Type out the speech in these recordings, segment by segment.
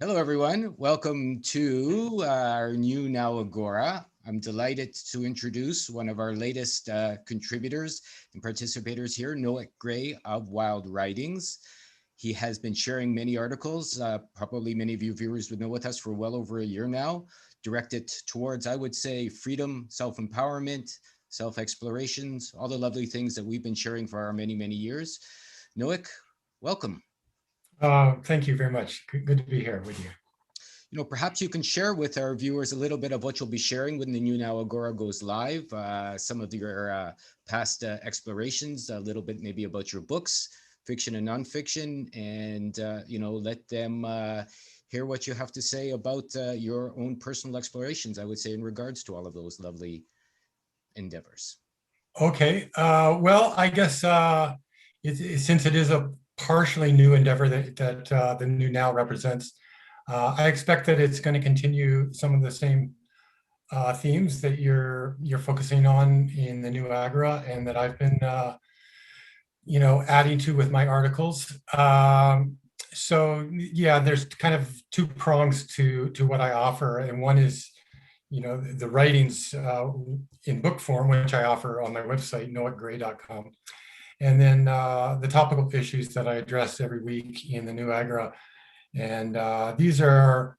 Hello, everyone. Welcome to our new now Agora. I'm delighted to introduce one of our latest contributors and participators here, Nowick of Wild Writings. He has been sharing many articles, probably many of you viewers would know with us for well over a year now, directed towards, I would say, freedom, self-empowerment, self-explorations, all the lovely things that we've been sharing for our many, many years. Nowick, welcome. Thank you very much. Good to be here with you. Perhaps you can share with our viewers a little bit of what you'll be sharing when the new Now Agora goes live, some of your past explorations, a little bit maybe about your books, fiction and nonfiction, and, let them hear what you have to say about your own personal explorations, I would say, in regards to all of those lovely endeavors. Okay. Well, I guess since it is a partially new endeavor that the new Now represents, I expect that it's going to continue some of the same themes that you're focusing on in the new Agora, and that I've been adding to with my articles. So yeah, there's kind of two prongs to what I offer, and one is the writings in book form, which I offer on my website, nowickgray.com. And then the topical issues that I address every week in the new Agora. And these are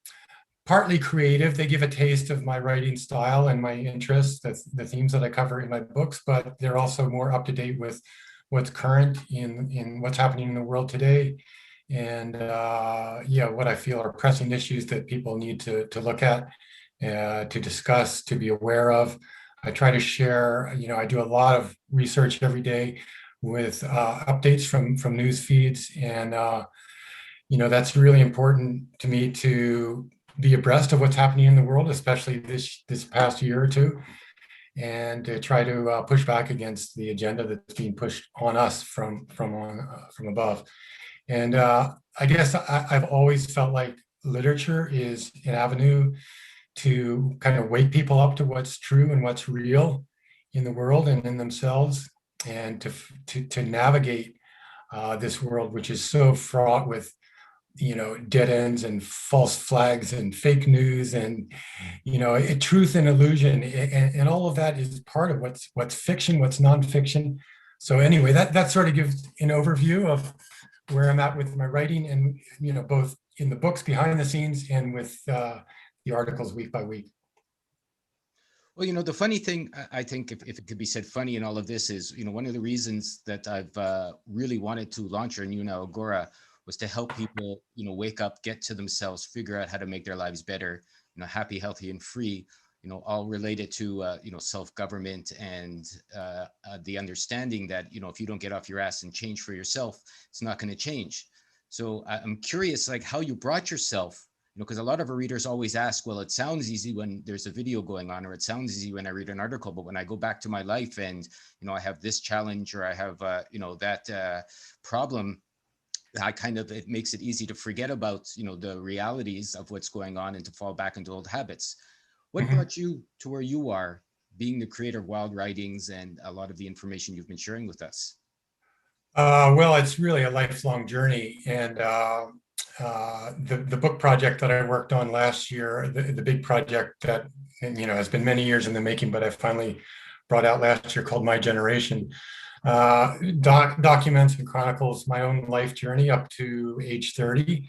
partly creative. They give a taste of my writing style and my interests, the themes that I cover in my books, but they're also more up to date with what's current in what's happening in the world today. And what I feel are pressing issues that people need to look at, to discuss, to be aware of. I try to share, I do a lot of research every day with updates from news feeds. And, that's really important to me to be abreast of what's happening in the world, especially this past year or two, and to try to push back against the agenda that's being pushed on us from above. And I guess I've always felt like literature is an avenue to kind of wake people up to what's true and what's real in the world and in themselves, and to navigate this world, which is so fraught with dead ends and false flags and fake news and truth and illusion, and all of that is part of what's fiction, what's nonfiction. So anyway, that sort of gives an overview of where I'm at with my writing, and both in the books behind the scenes and with the articles week by week. Well, the funny thing, I think, if it could be said funny in all of this is, one of the reasons that I've really wanted to launch our new Now Agora was to help people, wake up, get to themselves, figure out how to make their lives better, happy, healthy, and free, all related to, self-government and the understanding that, if you don't get off your ass and change for yourself, it's not going to change. So I'm curious, like, how you brought yourself, because a lot of our readers always ask, well, it sounds easy when there's a video going on, or it sounds easy when I read an article, but when I go back to my life and, I have this challenge, or I have, that problem, it makes it easy to forget about, the realities of what's going on and to fall back into old habits. What brought you to where you are, being the creator of Wild Writings and a lot of the information you've been sharing with us? Well, it's really a lifelong journey. And the book project that I worked on last year, the big project that, has been many years in the making, but I finally brought out last year, called My Generation, documents and chronicles my own life journey up to age 30.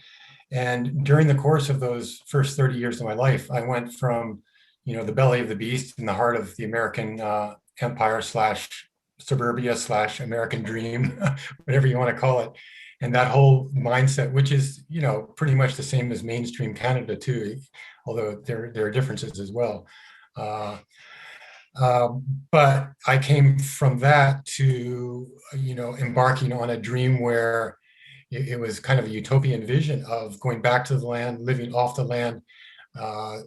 And during the course of those first 30 years of my life, I went from, the belly of the beast in the heart of the American empire / suburbia / American dream, whatever you want to call it. And that whole mindset, which is, pretty much the same as mainstream Canada too, although there are differences as well. But I came from that to, embarking on a dream where it was kind of a utopian vision of going back to the land, living off the land,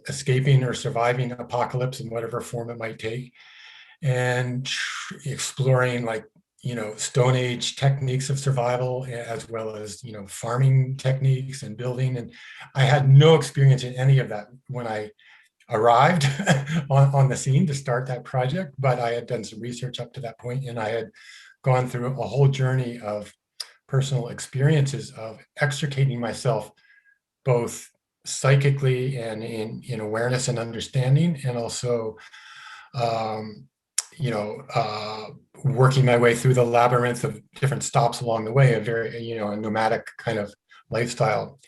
escaping or surviving apocalypse in whatever form it might take, and exploring Stone Age techniques of survival, as well as, farming techniques and building. And I had no experience in any of that when I arrived on the scene to start that project, but I had done some research up to that point, and I had gone through a whole journey of personal experiences of extricating myself both psychically and in awareness and understanding, and also um, working my way through the labyrinth of different stops along the way, a very, a nomadic kind of lifestyle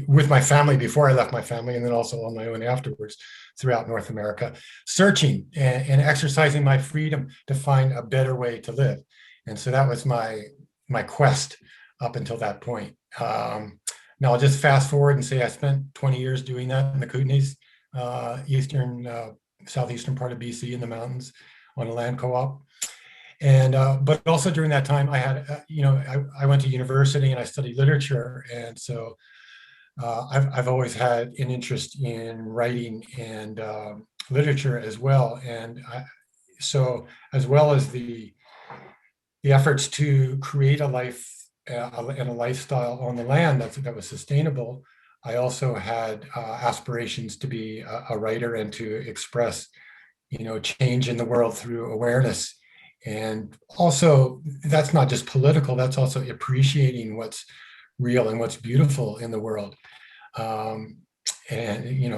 with my family before I left my family, and then also on my own afterwards throughout North America, searching and exercising my freedom to find a better way to live. And so that was my quest up until that point. Now I'll just fast forward and say I spent 20 years doing that in the Kootenays, southeastern part of BC in the mountains on a land co-op. And but also during that time, I had I went to university and I studied literature, and so I've always had an interest in writing and literature as well. And so as well as the efforts to create a life and a lifestyle on the land that was sustainable, I also had aspirations to be a writer and to express, change in the world through awareness. And also, that's not just political, that's also appreciating what's real and what's beautiful in the world. And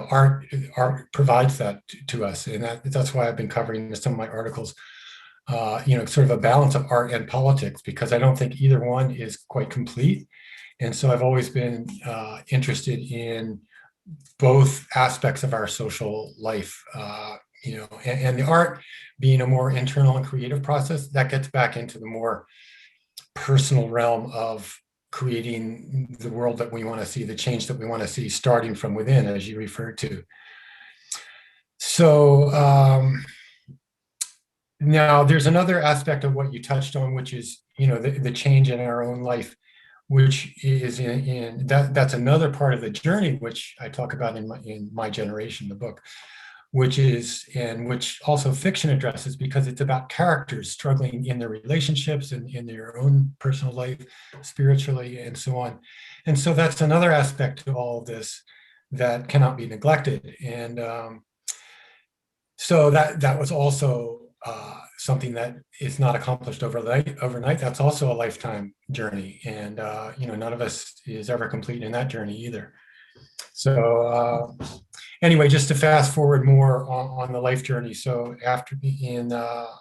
art provides that to us, and that's why I've been covering some of my articles, sort of a balance of art and politics, because I don't think either one is quite complete. And so I've always been interested in both aspects of our social life, and the art being a more internal and creative process that gets back into the more personal realm of creating the world that we want to see, the change that we want to see, starting from within, as you referred to. So now there's another aspect of what you touched on, which is, the change in our own life, which is in that's another part of the journey, which I talk about in my generation, the book, which also fiction addresses, because it's about characters struggling in their relationships and in their own personal life, spiritually, and so on. And so that's another aspect to all of this that cannot be neglected. And so that was also something that is not accomplished overnight. That's also a lifetime journey, and none of us is ever complete in that journey either. So anyway, just to fast forward more on the life journey. So after in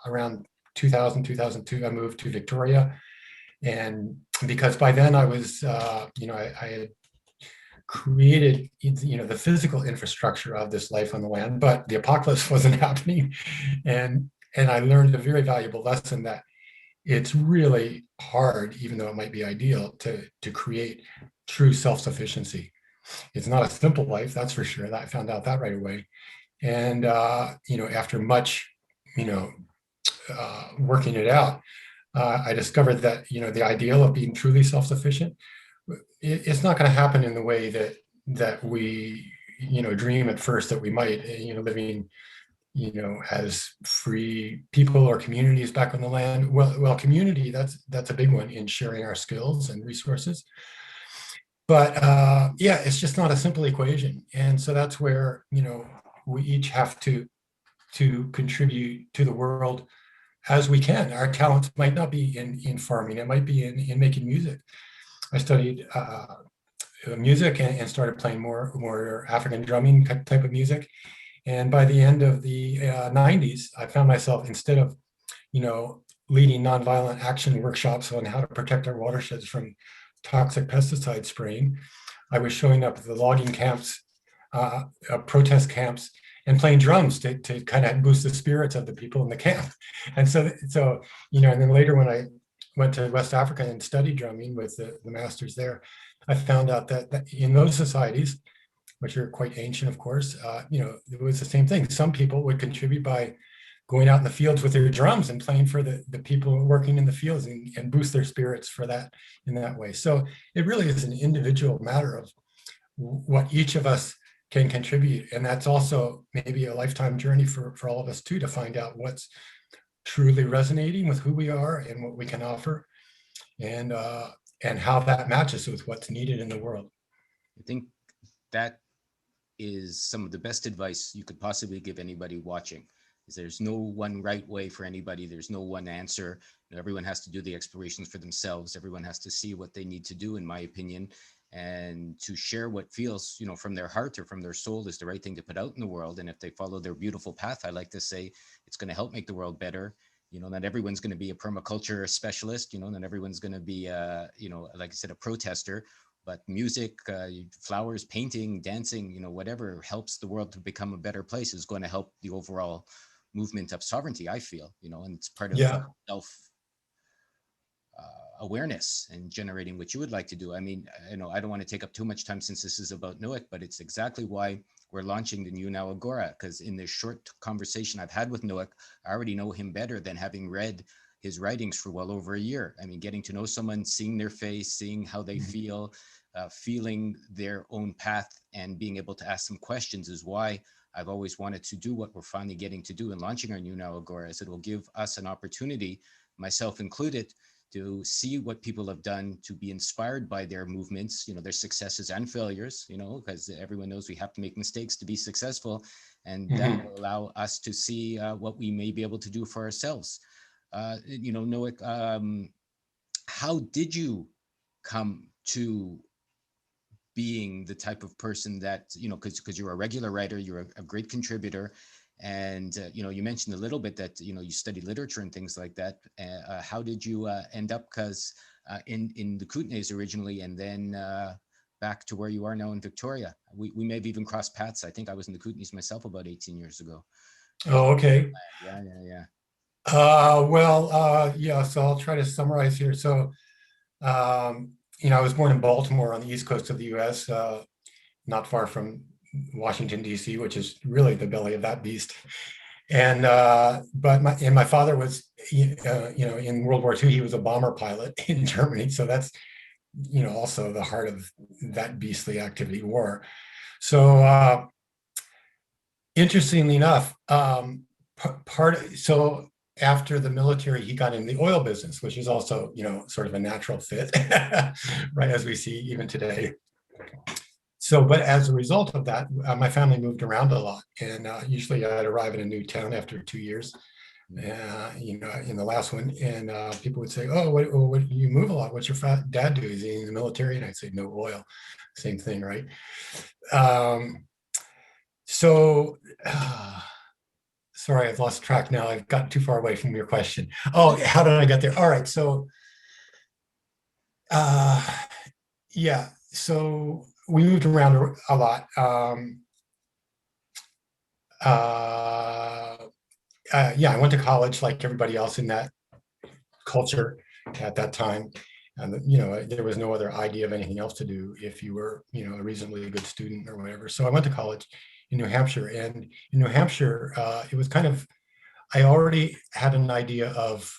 around 2000, 2002, I moved to Victoria, and because by then I was, I had created, the physical infrastructure of this life on the land, but the apocalypse wasn't happening, and I learned a very valuable lesson that it's really hard, even though it might be ideal, to create true self-sufficiency. It's not a simple life, that's for sure. I found out that right away. And after much, working it out, I discovered that the ideal of being truly self-sufficient, it's not going to happen in the way that we dream at first that we might, living as free people or communities back on the land. Well, community, that's a big one in sharing our skills and resources. But it's just not a simple equation. And so that's where, we each have to contribute to the world as we can. Our talents might not be in farming, it might be in making music. I studied music and started playing more African drumming type of music. And by the end of the 90s, I found myself, instead of, leading nonviolent action workshops on how to protect our watersheds from toxic pesticide spraying, I was showing up at the logging camps, protest camps, and playing drums to kind of boost the spirits of the people in the camp. And so and then later when I went to West Africa and studied drumming with the masters there, I found out that in those societies, which are quite ancient, of course, it was the same thing. Some people would contribute by going out in the fields with their drums and playing for the people working in the fields and boost their spirits for that in that way. So it really is an individual matter of what each of us can contribute. And that's also maybe a lifetime journey for all of us too, to find out what's truly resonating with who we are and what we can offer, and how that matches with what's needed in the world. I think that is some of the best advice you could possibly give anybody watching. Is there's no one right way for anybody. There's no one answer. Everyone has to do the explorations for themselves. Everyone has to see what they need to do, in my opinion. and to share what feels, from their heart or from their soul is the right thing to put out in the world. And if they follow their beautiful path, I like to say it's going to help make the world better. Not everyone's going to be a permaculture specialist, not everyone's going to be, like I said, a protester, but music, flowers, painting, dancing, whatever helps the world to become a better place is going to help the overall movement of sovereignty, I feel, and it's part of Yeah. self awareness and generating what you would like to do. I mean, I don't want to take up too much time since this is about Nowick, but it's exactly why we're launching the new now Agora, because in this short conversation I've had with Nowick, I already know him better than having read his writings for well over a year. I mean, getting to know someone, seeing their face, seeing how they feel, feeling their own path, and being able to ask them questions is why I've always wanted to do what we're finally getting to do in launching our new now Agora, as it will give us an opportunity, myself included, to see what people have done, to be inspired by their movements, their successes and failures, because everyone knows we have to make mistakes to be successful. And that will allow us to see what we may be able to do for ourselves. Nowick, how did you come to being the type of person that, because you're a regular writer, you're a great contributor, and you mentioned a little bit that you study literature and things like that. How did you end up? Because in the Kootenays originally, and then back to where you are now in Victoria. We may have even crossed paths. I think I was in the Kootenays myself about 18 years ago. Oh, okay. Yeah. Yeah. So I'll try to summarize here. So, I was born in Baltimore on the east coast of the U.S., not far from Washington, D.C., which is really the belly of that beast. And but my father was, in World War II, he was a bomber pilot in Germany. So that's, also the heart of that beastly activity, war. So interestingly enough, so after the military, he got in the oil business, which is also, sort of a natural fit, right, as we see even today. So, but as a result of that, my family moved around a lot, and usually I'd arrive in a new town after 2 years, in the last one, and people would say, "Oh, what you move a lot? What's your dad do? Is he in the military?" And I'd say, "No, oil." Same thing, right? So, sorry, I've lost track now. I've gotten too far away from your question. Oh, how did I get there? All right, so, yeah, so we moved around a lot. I went to college like everybody else in that culture at that time. And, there was no other idea of anything else to do if you were, a reasonably good student or whatever. So I went to college in New Hampshire. And in New Hampshire, it was kind of, I already had an idea of,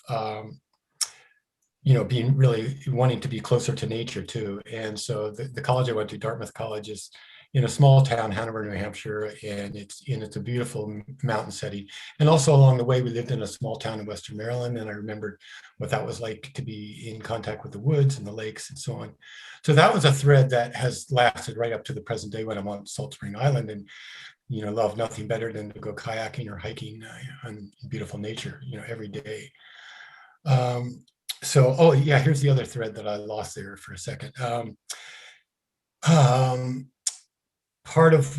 being really wanting to be closer to nature too. And so the college I went to, Dartmouth College, is in a small town, Hanover, New Hampshire, and it's a beautiful mountain setting. And also along the way, we lived in a small town in Western Maryland, and I remembered what that was like to be in contact with the woods and the lakes and so on. So that was a thread that has lasted right up to the present day when I'm on Salt Spring Island, and love nothing better than to go kayaking or hiking on beautiful nature, every day. Here's the other thread that I lost there for a second. Part of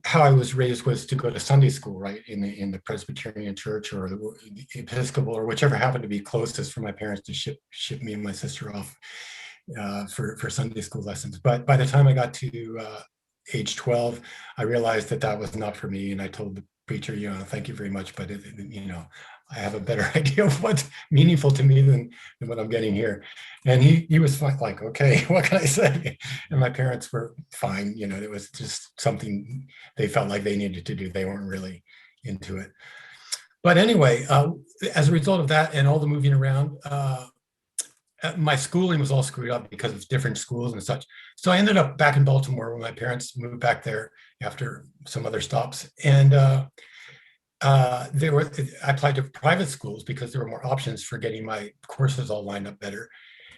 how I was raised was to go to Sunday school, right, in the Presbyterian church or the Episcopal or whichever happened to be closest for my parents to ship me and my sister off for Sunday school lessons. But by the time I got to age 12, I realized that was not for me, and I told the preacher, thank you very much, but I have a better idea of what's meaningful to me than what I'm getting here. And he was fine, like, okay, what can I say? And my parents were fine. It was just something they felt like they needed to do. They weren't really into it. But anyway, as a result of that and all the moving around, my schooling was all screwed up because of different schools and such. So I ended up back in Baltimore when my parents moved back there after some other stops. And I applied to private schools because there were more options for getting my courses all lined up better.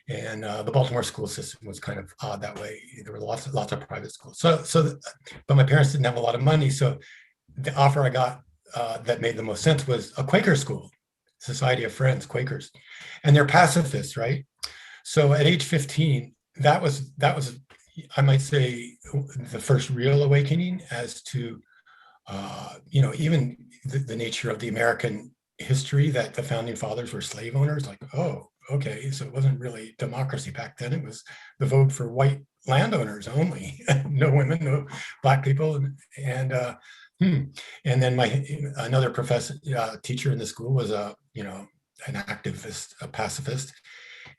And the Baltimore school system was kind of odd that way. There were lots of private schools. But my parents didn't have a lot of money. So the offer I got that made the most sense was a Quaker school, Society of Friends, Quakers. And they're pacifists, right? So at age 15, that was I might say the first real awakening as to, even the nature of the American history, that the founding fathers were slave owners. Like, oh, okay, so it wasn't really democracy back then. It was the vote for white landowners only, no women, no black people, and then another professor, teacher in the school was an activist, a pacifist,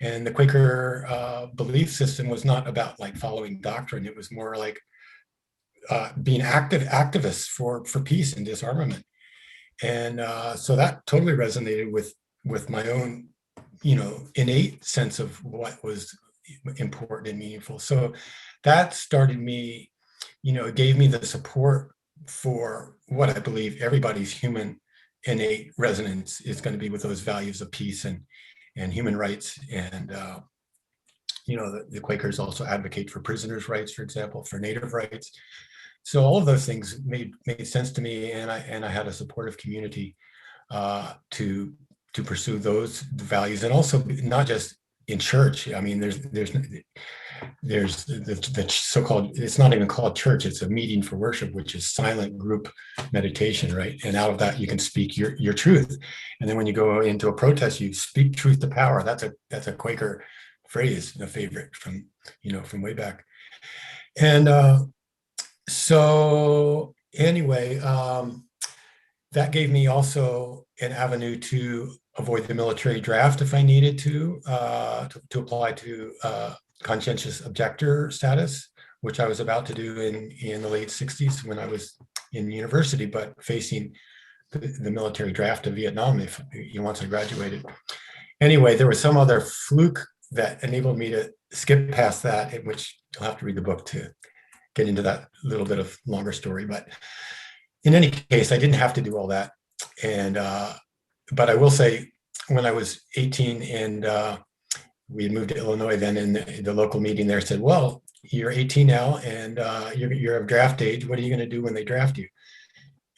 and the Quaker belief system was not about like following doctrine. It was more like being activists for peace and disarmament. And so that totally resonated with my own, innate sense of what was important and meaningful. So that started me, it gave me the support for what I believe everybody's human innate resonance is going to be with those values of peace and human rights. And the Quakers also advocate for prisoners' rights, for example, for Native rights. So all of those things made sense to me, and I had a supportive community to pursue those values, and also not just in church. I mean, there's the so-called, it's not even called church, it's a meeting for worship, which is silent group meditation, right? And out of that you can speak your truth. And then when you go into a protest, you speak truth to power. That's a Quaker phrase, a favorite from way back. And so anyway, that gave me also an avenue to avoid the military draft if I needed to apply to conscientious objector status, which I was about to do in the late 60s when I was in university, but facing the military draft of Vietnam once I graduated. Anyway, there was some other fluke that enabled me to skip past that, in which you'll have to read the book to get into that little bit of longer story. But in any case, I didn't have to do all that. And but I will say, when I was 18 and we had moved to Illinois, then in the local meeting there said, well, you're 18 now and you're of draft age. What are you going to do when they draft you?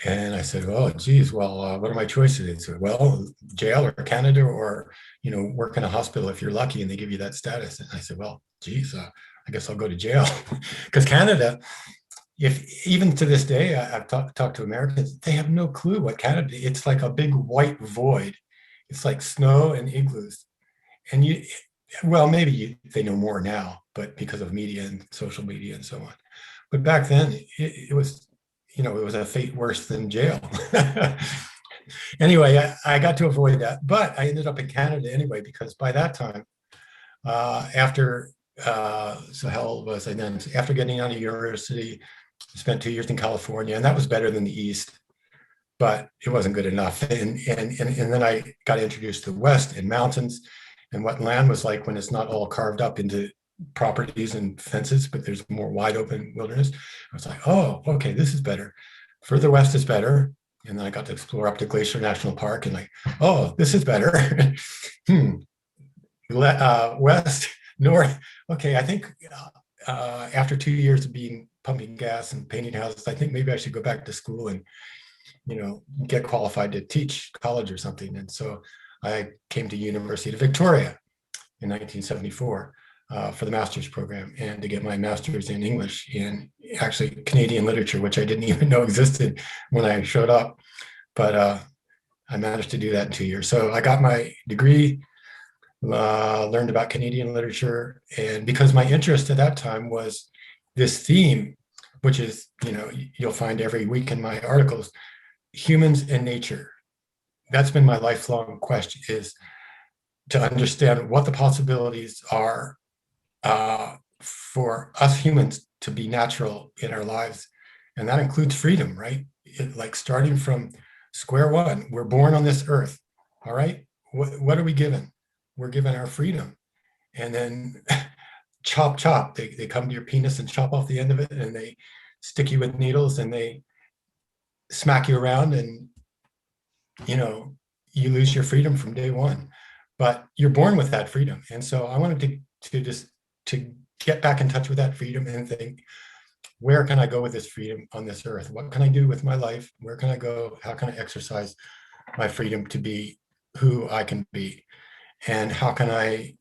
And I said, oh, geez, well, what are my choices? They said, well, jail or Canada, or, work in a hospital if you're lucky and they give you that status. And I said, well, geez, I guess I'll go to jail. Because Canada, even to this day, I've talked to Americans, they have no clue what Canada is. It's like a big white void. It's like snow and igloos. And maybe they know more now, but because of media and social media and so on. But back then, it was, it was a fate worse than jail. Anyway, I got to avoid that, but I ended up in Canada anyway, because by that time, after how old was I then? After getting out of university, I spent 2 years in California, and that was better than the East, but it wasn't good enough. And then I got introduced to the West and mountains and what land was like when it's not all carved up into properties and fences, but there's more wide open wilderness. I was like, oh, okay, this is better. Further west is better. And then I got to explore up to Glacier National Park and like, oh, this is better. West, north. Okay, I think after 2 years of pumping gas and painting houses, I think maybe I should go back to school and, get qualified to teach college or something. And so I came to University of Victoria in 1974 for the master's program, and to get my master's in English in actually Canadian literature, which I didn't even know existed when I showed up. But I managed to do that in 2 years. So I got my degree, learned about Canadian literature, and because my interest at that time was this theme, which is, you'll find every week in my articles, humans and nature. That's been my lifelong question, is to understand what the possibilities are for us humans to be natural in our lives. And that includes freedom, right? Like starting from square one, we're born on this earth, all right? What are we given? We're given our freedom. And then chop, they come to your penis and chop off the end of it, and they stick you with needles and they smack you around, and you lose your freedom from day one. But you're born with that freedom. And so I wanted to get back in touch with that freedom and think, where can I go with this freedom on this earth? What can I do with my life? Where can I go? How can I exercise my freedom to be who I can be? And how can I,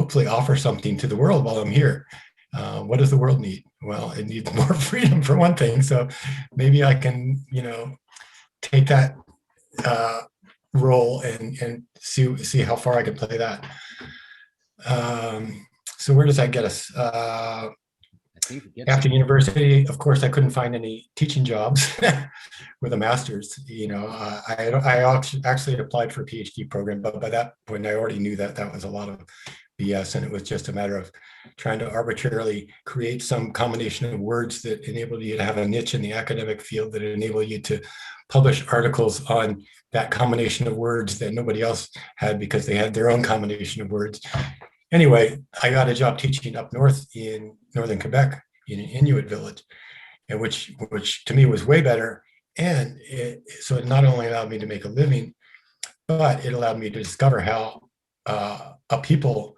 hopefully offer something to the world while I'm here. What does the world need? Well, it needs more freedom for one thing. So maybe I can, take that role and see how far I can play that. So where does that get us? I think it gets After university, of course, I couldn't find any teaching jobs with a master's. I actually applied for a PhD program, but by that point, I already knew that that was a lot of BS, and it was just a matter of trying to arbitrarily create some combination of words that enabled you to have a niche in the academic field that enable you to publish articles on that combination of words that nobody else had because they had their own combination of words. Anyway, I got a job teaching up north in northern Quebec in an Inuit village, and which to me was way better. And so it not only allowed me to make a living, but it allowed me to discover how a people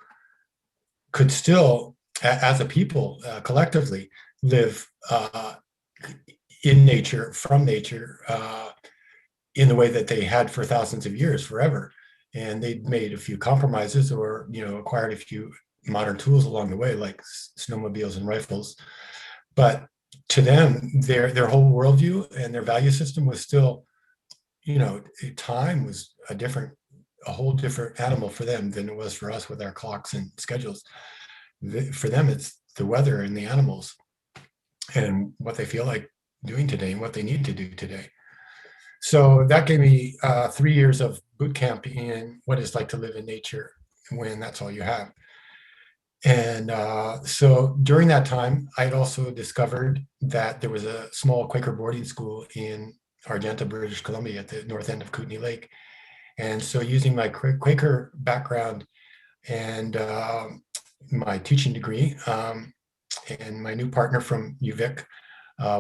could still, as a people, collectively live in nature, from nature, in the way that they had for thousands of years, forever. And they'd made a few compromises or, acquired a few modern tools along the way, like snowmobiles and rifles. But to them, their whole worldview and their value system was still, time was a whole different animal for them than it was for us with our clocks and schedules. For them, it's the weather and the animals and what they feel like doing today and what they need to do today. So that gave me 3 years of boot camp in what it's like to live in nature when that's all you have. And so during that time, I'd also discovered that there was a small Quaker boarding school in Argenta, British Columbia, at the north end of Kootenay Lake. And so using my Quaker background and my teaching degree and my new partner from UVic,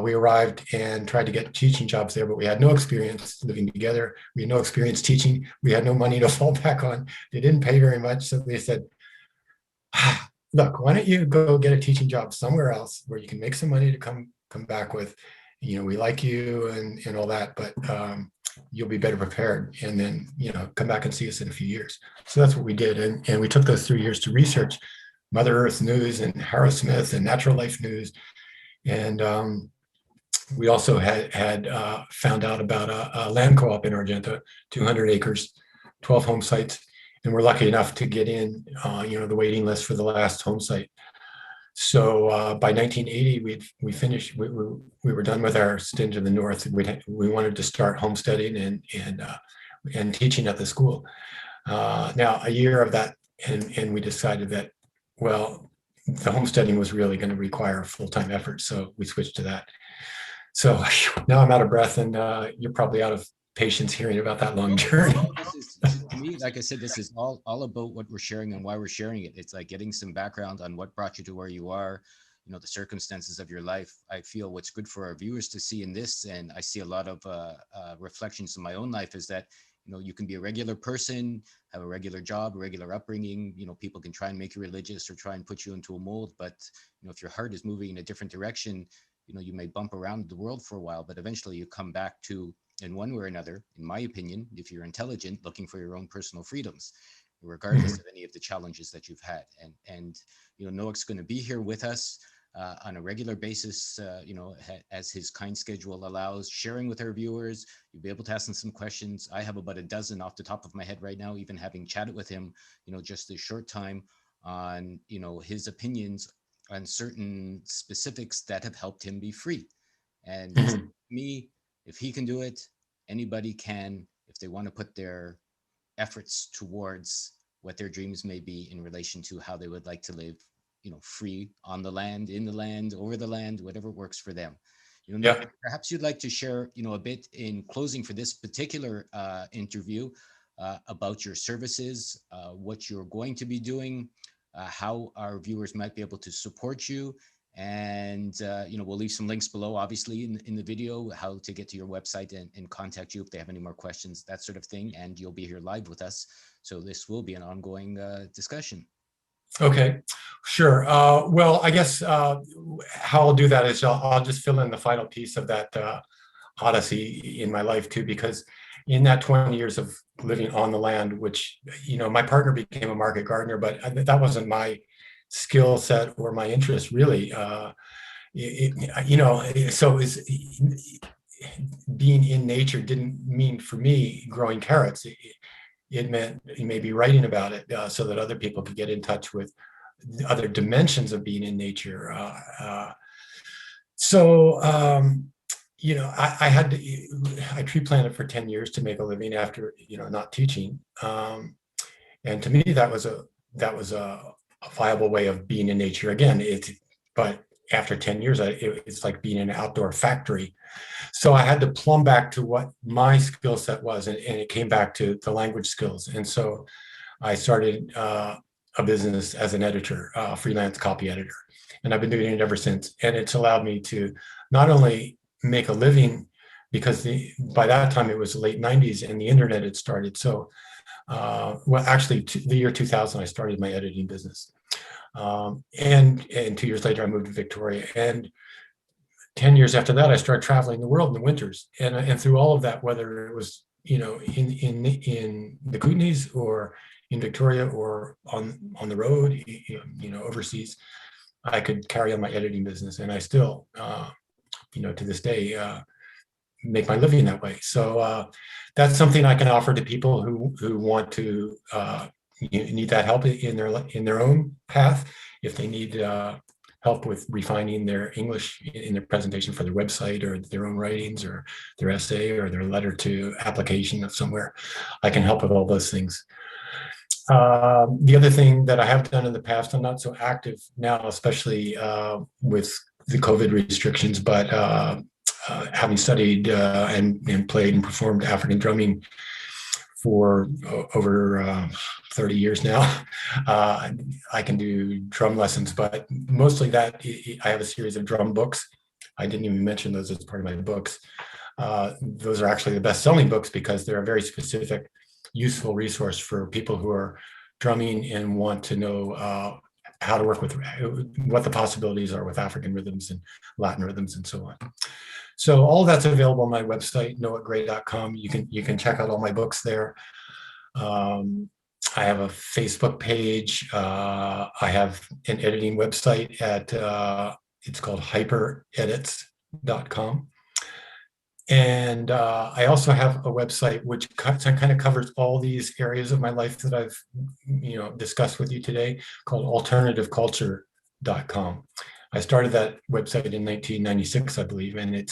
we arrived and tried to get teaching jobs there, but we had no experience living together. We had no experience teaching. We had no money to fall back on. They didn't pay very much. So they said, look, why don't you go get a teaching job somewhere else where you can make some money to come back with, we like you and all that, but you'll be better prepared. And then, come back and see us in a few years. So that's what we did. And we took those 3 years to research Mother Earth News and Harrow Smith and Natural Life News. And we also had found out about a land co-op in Argenta, 200 acres, 12 home sites. And we're lucky enough to get in, the waiting list for the last home site. So by 1980, we finished. We were done with our stint in the north. We wanted to start homesteading and teaching at the school. Now a year of that, and we decided that, well, the homesteading was really going to require a full-time effort, so we switched to that. So now I'm out of breath, and you're probably out of patience hearing about that long journey. This is, to me, like I said, this is all about what we're sharing and why we're sharing it. It's like getting some background on what brought you to where you are, the circumstances of your life. I feel what's good for our viewers to see in this, and I see a lot of reflections in my own life, is that you can be a regular person, have a regular job, a regular upbringing. People can try and make you religious or try and put you into a mold, but if your heart is moving in a different direction, you may bump around the world for a while, but eventually you come back to, in one way or another, in my opinion, if you're intelligent, looking for your own personal freedoms, regardless of any of the challenges that you've had. And Nowick's going to be here with us on a regular basis, as his kind schedule allows, sharing with our viewers. You'll be able to ask him some questions. I have about a dozen off the top of my head right now, even having chatted with him, just a short time on, his opinions on certain specifics that have helped him be free. And me, if he can do it, anybody can, if they want to put their efforts towards what their dreams may be in relation to how they would like to live, free on the land, in the land, over the land, whatever works for them. Perhaps you'd like to share, a bit in closing for this particular interview about your services, what you're going to be doing, how our viewers might be able to support you. And, we'll leave some links below, obviously, in the video, how to get to your website and contact you if they have any more questions, that sort of thing. And you'll be here live with us. So this will be an ongoing discussion. Okay, sure. Well, I guess how I'll do that is I'll just fill in the final piece of that odyssey in my life too, because, in that 20 years of living on the land, which, my partner became a market gardener, but that wasn't my skill set or my interest really. So being in nature didn't mean for me growing carrots. It meant maybe writing about it so that other people could get in touch with other dimensions of being in nature. I tree planted for 10 years to make a living after, not teaching. And to me, that was a viable way of being in nature. Again, but after 10 years, it's like being in an outdoor factory. So I had to plumb back to what my skill set was, and it came back to the language skills. And so I started a business as an editor, freelance copy editor. And I've been doing it ever since. And it's allowed me to not only make a living, because by that time it was the late 90s and the internet had started. So, actually, the year 2000, I started my editing business. And 2 years later, I moved to Victoria. And 10 years after that, I started traveling the world in the winters. And through all of that, whether it was, in the Kootenays or in Victoria or on the road, overseas, I could carry on my editing business. And I still, to this day, make my living that way. So that's something I can offer to people who want to need that help in their own path. If they need help with refining their English in their presentation for their website or their own writings or their essay or their letter to application of somewhere, I can help with all those things. The other thing that I have done in the past, I'm not so active now, especially with the COVID restrictions, but having studied and played and performed African drumming for over 30 years now, I can do drum lessons, but mostly that I have a series of drum books. I didn't even mention those as part of my books. Those are actually the best-selling books because they're a very specific, useful resource for people who are drumming and want to know how to work with what the possibilities are with African rhythms and Latin rhythms and so on. So all that's available on my website, nowickgray.com. You can check out all my books there. I have a Facebook page. I have an editing website at it's called hyperedits.com. And I also have a website which kind of covers all these areas of my life that I've discussed with you today, called alternativeculture.com. I started that website in 1996, I believe, and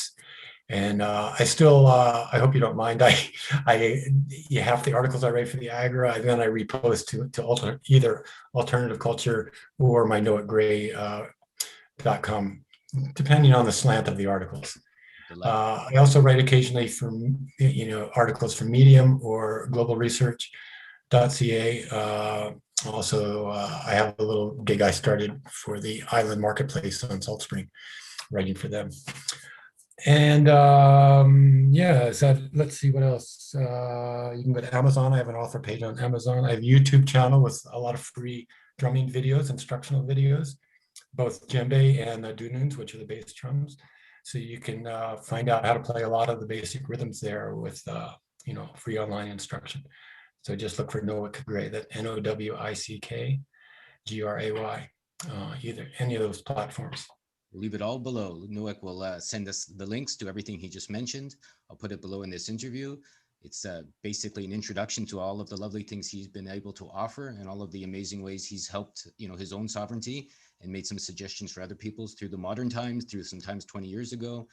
I still I hope you don't mind. Half the articles I write for the Agora, then I repost to either Alternative Culture or my nowickgray.com, depending on the slant of the articles. I also write occasionally for articles for Medium or GlobalResearch.ca. Also, I have a little gig I started for the Island Marketplace on Salt Spring, writing for them. And let's see what else. You can go to Amazon. I have an author page on Amazon. I have a YouTube channel with a lot of free drumming videos, instructional videos, both djembe and dununs, which are the bass drums. So you can find out how to play a lot of the basic rhythms there with free online instruction. So just look for Nowick Gray, that NOWICK GRAY, any of those platforms. We'll leave it all below. Nowick will send us the links to everything he just mentioned. I'll put it below in this interview. It's basically an introduction to all of the lovely things he's been able to offer and all of the amazing ways he's helped, his own sovereignty and made some suggestions for other people's through the modern times, through sometimes 20 years ago,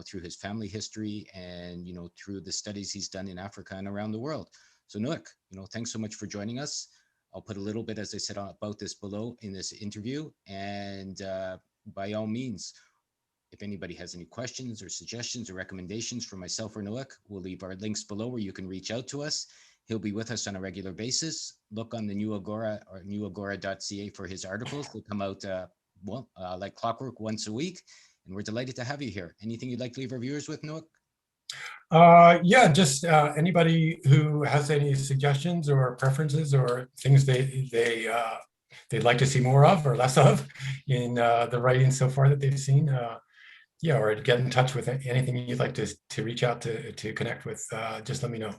through his family history and, through the studies he's done in Africa and around the world. So Nowick, thanks so much for joining us. I'll put a little bit, as I said, about this below in this interview. And by all means, if anybody has any questions or suggestions or recommendations for myself or Nowick, we'll leave our links below where you can reach out to us. He'll be with us on a regular basis. Look on the new Agora or newagora.ca for his articles. They come out like clockwork once a week. And we're delighted to have you here. Anything you'd like to leave our viewers with, Nowick? Just anybody who has any suggestions or preferences or things they'd like to see more of or less of in the writing so far that they've seen, Yeah, or get in touch with anything you'd like to reach out to connect with, just let me know.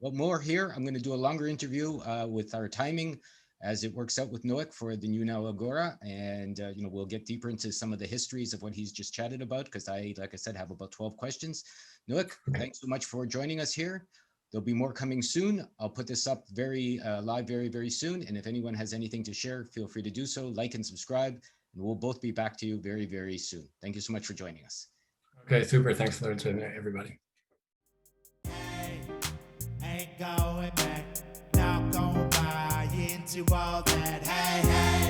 Well, more here. I'm going to do a longer interview with our timing as it works out with Nowick for the new now Agora. And, we'll get deeper into some of the histories of what he's just chatted about, because like I said, have about 12 questions. Nowick, Okay. thanks so much for joining us here. There'll be more coming soon. I'll put this up live very, very soon. And if anyone has anything to share, feel free to do so. Like and subscribe, and we'll both be back to you very, very soon. Thank you so much for joining us. Okay, super. Thanks, Lawrence, and everybody. Ain't going back, not going buy into all that. Hey, hey.